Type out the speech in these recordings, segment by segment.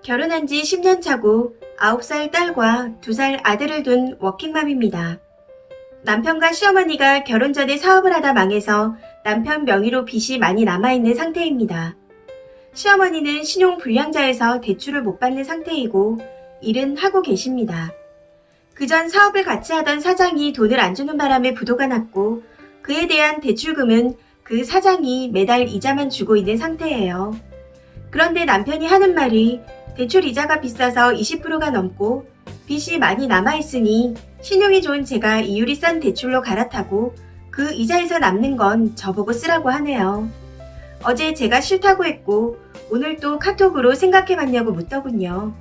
결혼한 지 10년 차고 9살 딸과 2살 아들을 둔 워킹맘입니다. 남편과 시어머니가 결혼 전에 사업을 하다 망해서 남편 명의로 빚이 많이 남아있는 상태입니다. 시어머니는 신용 불량자여서 대출을 못 받는 상태이고 일은 하고 계십니다. 그전 사업을 같이 하던 사장이 돈을 안 주는 바람에 부도가 났고 그에 대한 대출금은 그 사장이 매달 이자만 주고 있는 상태예요. 그런데 남편이 하는 말이 대출 이자가 비싸서 20%가 넘고 빚이 많이 남아있으니 신용이 좋은 제가 이율이 싼 대출로 갈아타고 그 이자에서 남는 건 저보고 쓰라고 하네요. 어제 제가 싫다고 했고 오늘 또 카톡으로 생각해봤냐고 묻더군요.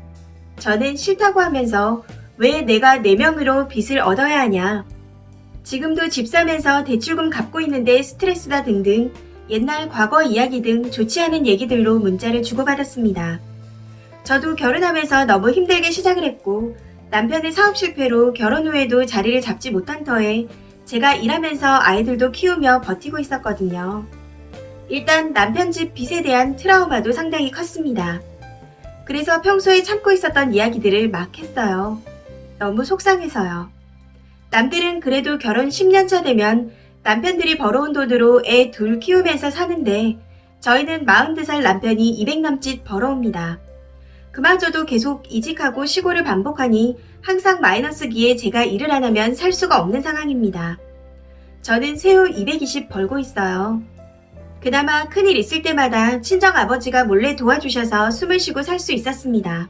저는 싫다고 하면서 왜 내가 내 명의로 빚을 얻어야 하냐. 지금도 집 사면서 대출금 갚고 있는데 스트레스다 등등 옛날 과거 이야기 등 좋지 않은 얘기들로 문자를 주고받았습니다. 저도 결혼하면서 너무 힘들게 시작을 했고 남편의 사업 실패로 결혼 후에도 자리를 잡지 못한 터에 제가 일하면서 아이들도 키우며 버티고 있었거든요. 일단 남편 집 빚에 대한 트라우마도 상당히 컸습니다. 그래서 평소에 참고 있었던 이야기들을 막 했어요. 너무 속상해서요. 남들은 그래도 결혼 10년 차 되면 남편들이 벌어온 돈으로 애 둘 키우면서 사는데 저희는 42살 남편이 200 남짓 벌어옵니다. 그마저도 계속 이직하고 시골을 반복하니 항상 마이너스기에 제가 일을 안 하면 살 수가 없는 상황입니다. 저는 세후 220 벌고 있어요. 그나마 큰일 있을 때마다 친정아버지가 몰래 도와주셔서 숨을 쉬고 살 수 있었습니다.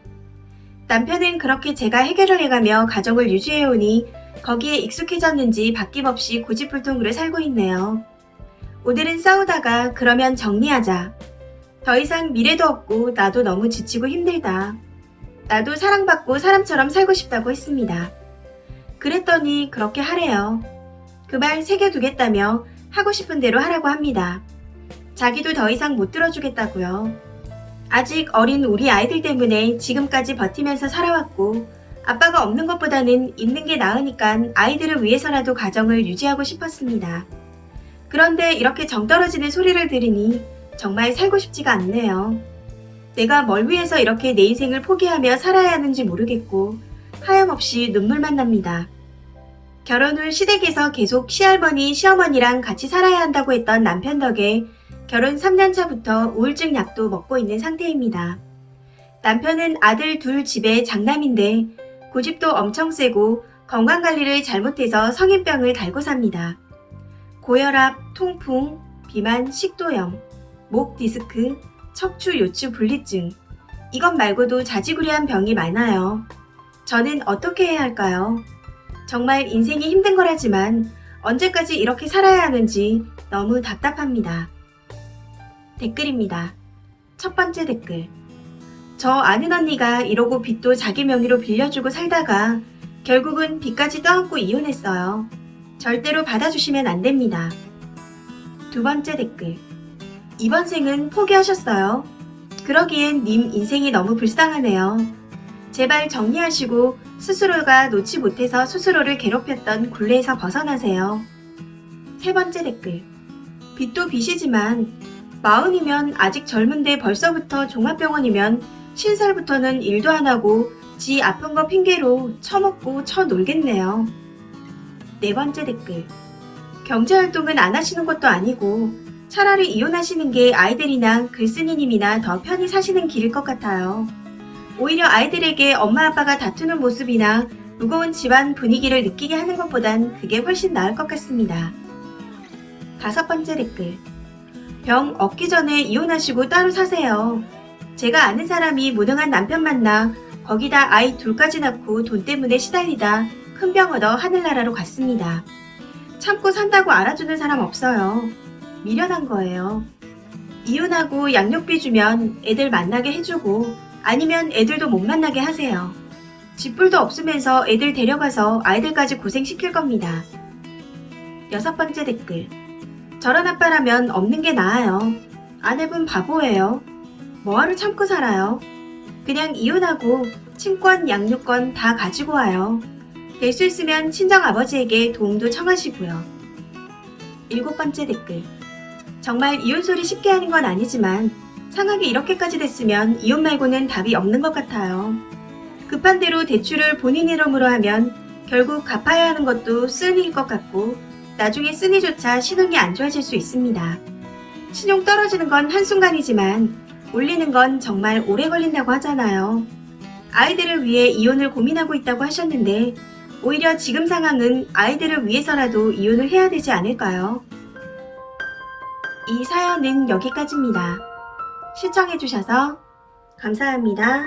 남편은 그렇게 제가 해결을 해가며 가정을 유지해오니 거기에 익숙해졌는지 바뀜없이 고집불통으로 살고 있네요. 오늘은 싸우다가 그러면 정리하자. 더 이상 미래도 없고 나도 너무 지치고 힘들다. 나도 사랑받고 사람처럼 살고 싶다고 했습니다. 그랬더니 그렇게 하래요. 그 말 새겨두겠다며 하고 싶은 대로 하라고 합니다. 자기도 더 이상 못 들어주겠다고요. 아직 어린 우리 아이들 때문에 지금까지 버티면서 살아왔고 아빠가 없는 것보다는 있는 게 나으니까 아이들을 위해서라도 가정을 유지하고 싶었습니다. 그런데 이렇게 정 떨어지는 소리를 들으니 정말 살고 싶지가 않네요. 내가 뭘 위해서 이렇게 내 인생을 포기하며 살아야 하는지 모르겠고 하염없이 눈물만 납니다. 결혼 후 시댁에서 계속 시할머니, 시어머니랑 같이 살아야 한다고 했던 남편 덕에 결혼 3년 차부터 우울증 약도 먹고 있는 상태입니다. 남편은 아들 둘 집에 장남인데 고집도 엄청 세고 건강관리를 잘못해서 성인병을 달고 삽니다. 고혈압, 통풍, 비만, 식도염, 목 디스크, 척추 요추 분리증, 이것 말고도 자지구레한 병이 많아요. 저는 어떻게 해야 할까요? 정말 인생이 힘든 거라지만 언제까지 이렇게 살아야 하는지 너무 답답합니다. 댓글입니다. 첫 번째 댓글. 저 아는 언니가 이러고 빚도 자기 명의로 빌려주고 살다가 결국은 빚까지 떠안고 이혼했어요. 절대로 받아주시면 안 됩니다. 두 번째 댓글. 이번 생은 포기하셨어요. 그러기엔 님 인생이 너무 불쌍하네요. 제발 정리하시고 스스로가 놓지 못해서 스스로를 괴롭혔던 굴레에서 벗어나세요. 세 번째 댓글. 빚도 빚이지만 40이면 아직 젊은데 벌써부터 종합병원이면 50살부터는 일도 안 하고 지 아픈 거 핑계로 처먹고 처놀겠네요. 네 번째 댓글. 경제활동은 안 하시는 것도 아니고 차라리 이혼하시는 게 아이들이나 글쓴이님이나 더 편히 사시는 길일 것 같아요. 오히려 아이들에게 엄마 아빠가 다투는 모습이나 무거운 집안 분위기를 느끼게 하는 것보단 그게 훨씬 나을 것 같습니다. 다섯 번째 댓글. 병 얻기 전에 이혼하시고 따로 사세요. 제가 아는 사람이 무능한 남편 만나 거기다 아이 둘까지 낳고 돈 때문에 시달리다 큰 병 얻어 하늘나라로 갔습니다. 참고 산다고 알아주는 사람 없어요. 미련한 거예요. 이혼하고 양육비 주면 애들 만나게 해주고 아니면 애들도 못 만나게 하세요. 집불도 없으면서 애들 데려가서 아이들까지 고생시킬 겁니다. 여섯 번째 댓글. 저런 아빠라면 없는 게 나아요. 아내분 바보예요. 뭐하러 참고 살아요. 그냥 이혼하고 친권, 양육권 다 가지고 와요. 될 수 있으면 친정아버지에게 도움도 청하시고요. 일곱 번째 댓글. 정말 이혼 소리 쉽게 하는 건 아니지만 상황이 이렇게까지 됐으면 이혼 말고는 답이 없는 것 같아요. 급한 대로 대출을 본인 이름으로 하면 결국 갚아야 하는 것도 쓴 일 것 같고 나중에 쓴이조차 신용이 안 좋아질 수 있습니다. 신용 떨어지는 건 한순간이지만 올리는 건 정말 오래 걸린다고 하잖아요. 아이들을 위해 이혼을 고민하고 있다고 하셨는데 오히려 지금 상황은 아이들을 위해서라도 이혼을 해야 되지 않을까요? 이 사연은 여기까지입니다. 시청해주셔서 감사합니다.